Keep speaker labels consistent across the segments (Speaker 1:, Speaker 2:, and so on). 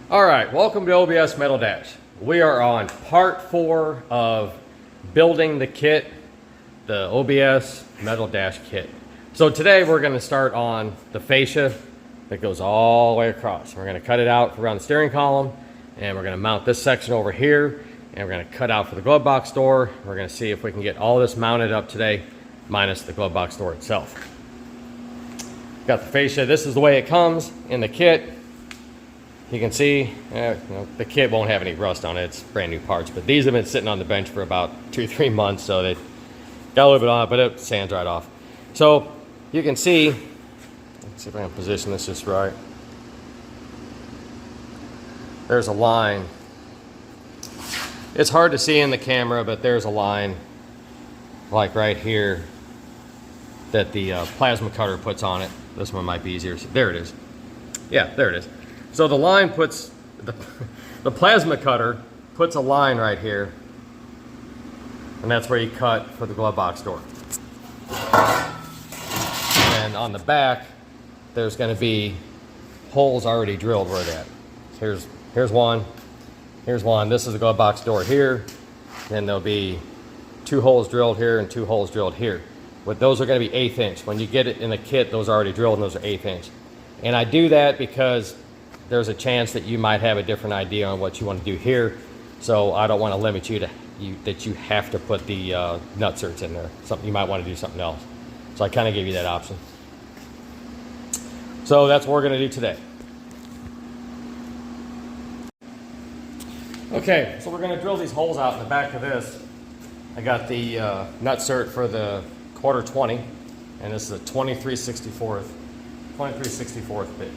Speaker 1: All right, welcome to OBS Metal Dash. We are on part 4 of building the kit, the OBS Metal Dash kit. So today we're going to start on the fascia that goes all the way across. We're going to cut it out around the steering column, and we're going to mount this section over here, and we're going to cut out for the glove box door. We're going to see if we can get all this mounted up today, minus the glove box door itself. Got the fascia. This is the way it comes in the kit. You can see, the kit won't have any rust on it. It's brand new parts, but these have been sitting on the bench for about 2-3 months, so they got a little bit on it, but it sands right off. So you can see, let's see if I can position this just right. There's a line. It's hard to see in the camera, but there's a line like right here that the plasma cutter puts on it. This one might be easier. So there it is. Yeah, there it is. So the line puts, the plasma cutter puts a line right here, and that's where you cut for the glove box door. And on the back, there's going to be holes already drilled where they're at. Here's one, here's one. This is the glove box door here. Then there'll be 2 holes drilled here and 2 holes drilled here. But those are going to be 1/8 inch. When you get it in the kit, those are already drilled and those are 1/8 inch. And I do that because there's a chance that you might have a different idea on what you want to do here. So I don't want to limit you to that you have to put the nut certs in there. You might want to do something else. So I kind of gave you that option. So that's what we're going to do today. Okay, so we're going to drill these holes out in the back of this. I got the nut cert for the 1/4-20, and this is a 23/64th bit.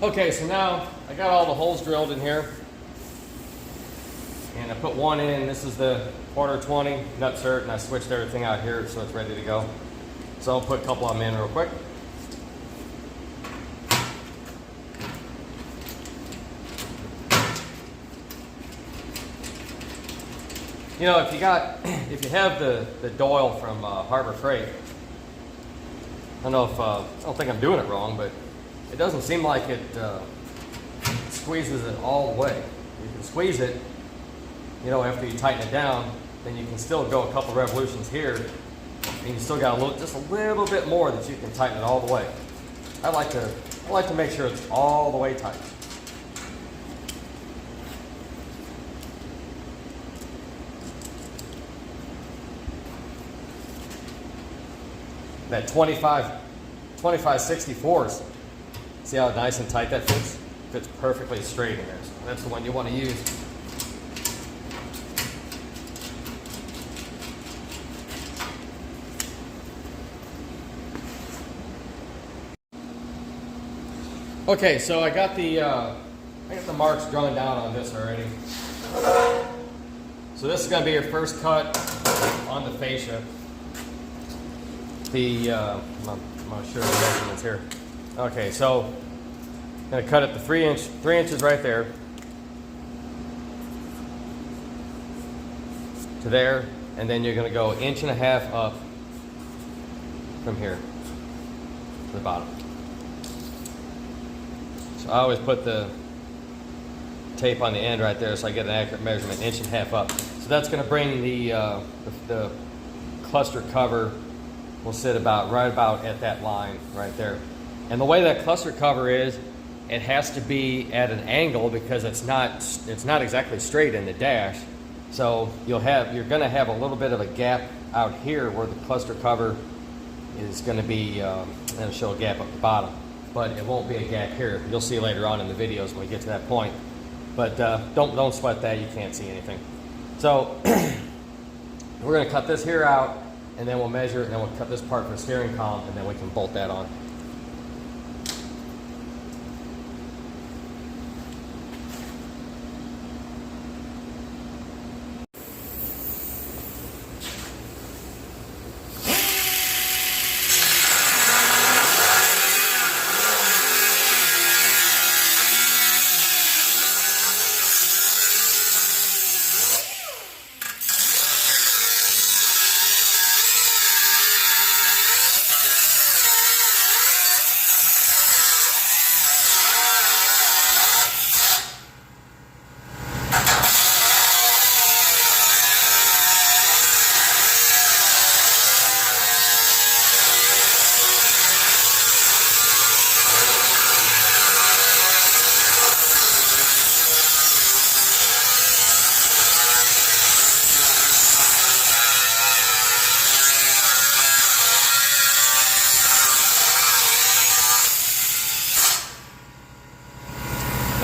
Speaker 1: Okay, so now I got all the holes drilled in here, and I put one in. This is the 1/4-20 nut cert, and I switched everything out here so it's ready to go. So I'll put a couple of them in real quick. You know, if you have the Doyle from Harbor Freight, I don't think I'm doing it wrong, but it doesn't seem like it squeezes it all the way. You can squeeze it, you know, after you tighten it down, then you can still go a couple revolutions here, and you still got just a little bit more that you can tighten it all the way. I like to make sure it's all the way tight. That 25/64s. See how nice and tight that fits? Fits perfectly straight in there. So that's the one you want to use. Okay, so I got the marks drawn down on this already. So this is going to be your first cut on the fascia. I'm going to show you the measurements here. Okay, so I'm going to cut it to 3 inches right there to there, and then you're going to go 1.5 inches up from here to the bottom. So I always put the tape on the end right there so I get an accurate measurement, 1.5 inches up. So that's going to bring the cluster cover will sit right about at that line right there. And the way that cluster cover is, it has to be at an angle because it's not exactly straight in the dash. So you're going to have a little bit of a gap out here where the cluster cover is going to be, it'll show a gap up the bottom, but it won't be a gap here. You'll see later on in the videos when we get to that point. But don't sweat that, you can't see anything. So we're going to cut this here out, and then we'll measure it, and then we'll cut this part for the steering column, and then we can bolt that on.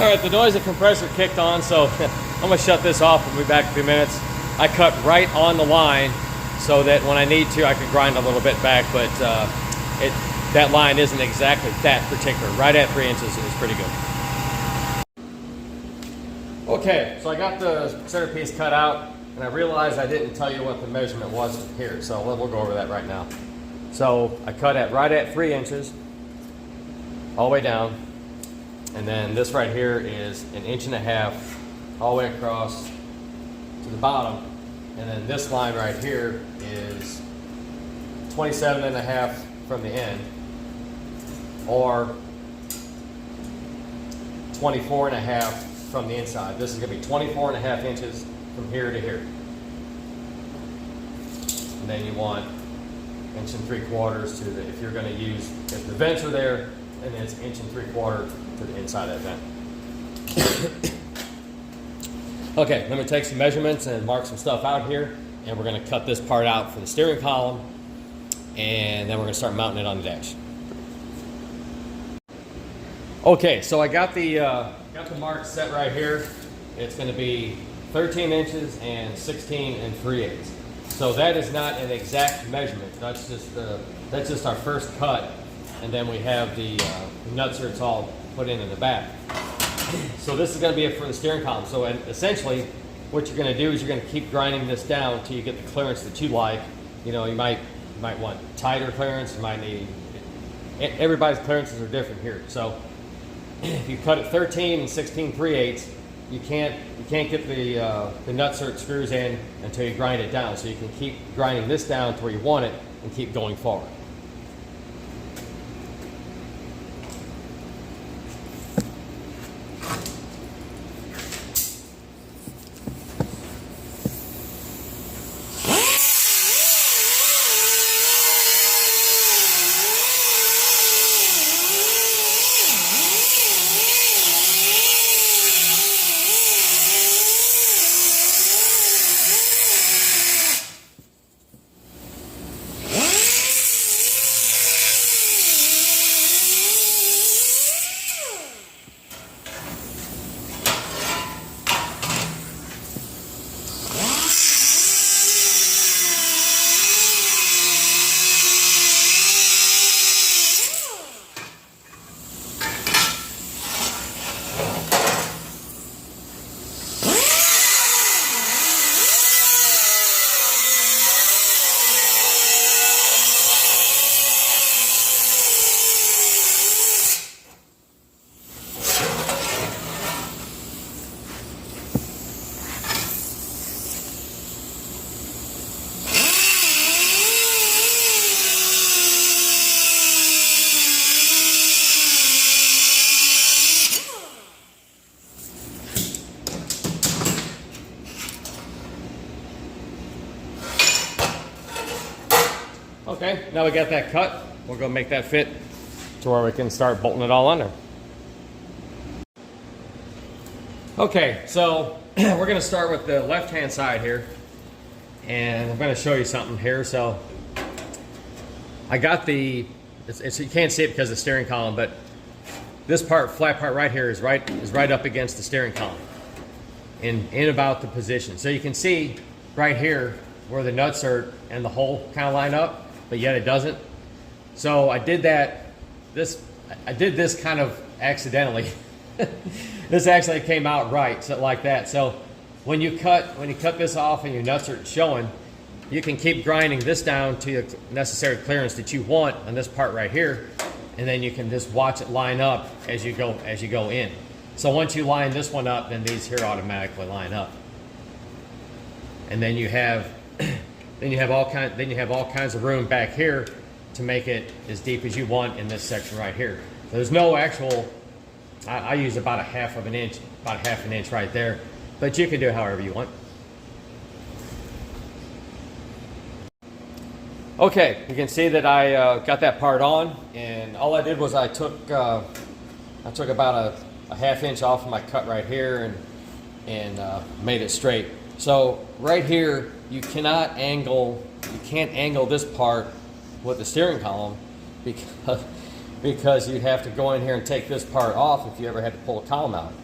Speaker 1: All right, the noise of the compressor kicked on, so I'm gonna shut this off. We'll be back in a few minutes. I cut right on the line so that when I need to, I can grind a little bit back, but that line isn't exactly that particular. Right at 3 inches is pretty good. Okay, so I got the centerpiece cut out, and I realized I didn't tell you what the measurement was here, so we'll go over that right now. So I cut it right at 3 inches, all the way down. And then this right here is 1.5 inches all the way across to the bottom. And then this line right here is 27.5 from the end, or 24.5 from the inside. This is gonna be 24.5 inches from here to here. And then you want 1.75 inches to the, if you're gonna use, if the vents are there, and then it's 1.75 inches to the inside of that vent. Okay, let me take some measurements and mark some stuff out here, and we're going to cut this part out for the steering column, and then we're going to start mounting it on the dash. Okay, so I got the mark set right here. It's going to be 13 inches and 16 3/8. So that is not an exact measurement. That's just our first cut, and then we have the nuts here. It's all put in the back. So this is going to be it for the steering column. So essentially, what you're going to do is you're going to keep grinding this down until you get the clearance that you like. You know, you might want tighter clearance. You might need. Everybody's clearances are different here. So if you cut it 13 and 16 3/8, you can't get the nut-cert screws in until you grind it down. So you can keep grinding this down to where you want it and keep going forward. Okay, now we got that cut. We'll go make that fit to where we can start bolting it all under. Okay, so we're going to start with the left-hand side here, and I'm going to show you something here. So I got the, you can't see it because of the steering column, but this part, flat part right here, is right up against the steering column, in about the position. So you can see right here, where the nuts are and the hole kind of line up, but yet it doesn't. So I did I did this kind of accidentally. This actually came out right, so like that. So when you cut this off and your nuts are showing, you can keep grinding this down to the necessary clearance that you want on this part right here, and then you can just watch it line up as you go in. So once you line this one up, then these here automatically line up, and then you have all kinds of room back here to make it as deep as you want in this section right here. So there's no actual. I use about a half an inch right there, but you can do it however you want. Okay, you can see that I got that part on, and all I did was I took about a half inch off of my cut right here and made it straight. So right here, you can't angle this part with the steering column because you'd have to go in here and take this part off if you ever had to pull a column out.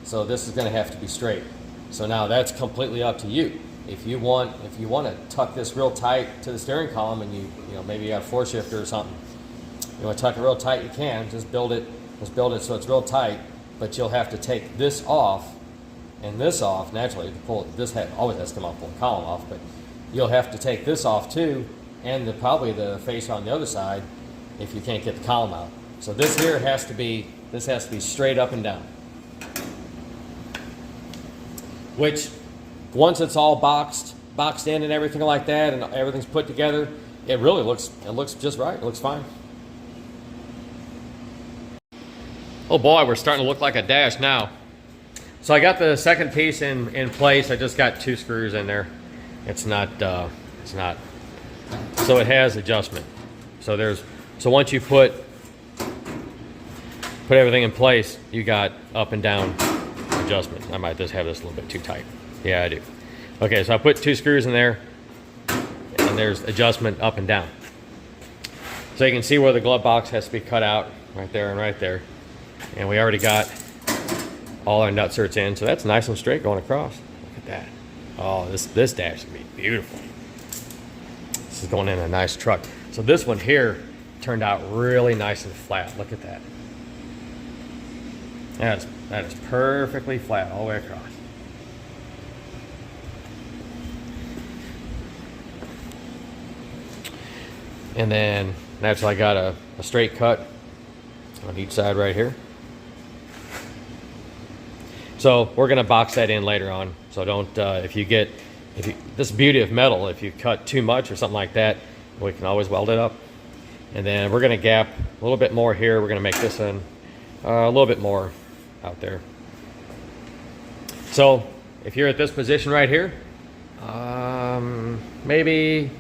Speaker 1: So this is going to have to be straight. So now that's completely up to you. If you want to tuck this real tight to the steering column, and you maybe you got a 4-shifter or something, you want to tuck it real tight, you can just build it so it's real tight. But you'll have to take this off and this off. Naturally, to pull this always has to come off, pull the column off, but you'll have to take this off too, and probably the face on the other side if you can't get the column out. So this here has to be straight up and down. Which, once it's all boxed in and everything like that, and everything's put together, it looks just right. It looks fine. Oh boy, we're starting to look like a dash now. So I got the second piece in place. I just got 2 screws in there. It's not. So it has adjustment. So once you put everything in place, you got up and down adjustment. I might just have this a little bit too tight. Yeah, I do. Okay, so I put 2 screws in there, and there's adjustment up and down. So you can see where the glove box has to be cut out, right there and right there. And we already got all our nutserts in, so that's nice and straight going across. Look at that. Oh, this dash is going to be beautiful. This is going in a nice truck. So this one here turned out really nice and flat. Look at that. That is perfectly flat all the way across. And then naturally I got a straight cut on each side right here. So we're going to box that in later on. So don't, this is the beauty of metal. If you cut too much or something like that, we can always weld it up. And then we're going to gap a little bit more here. We're going to make this a little bit more out there. So if you're at this position right here, maybe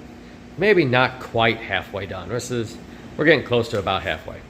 Speaker 1: not quite halfway done. We're getting close to about halfway.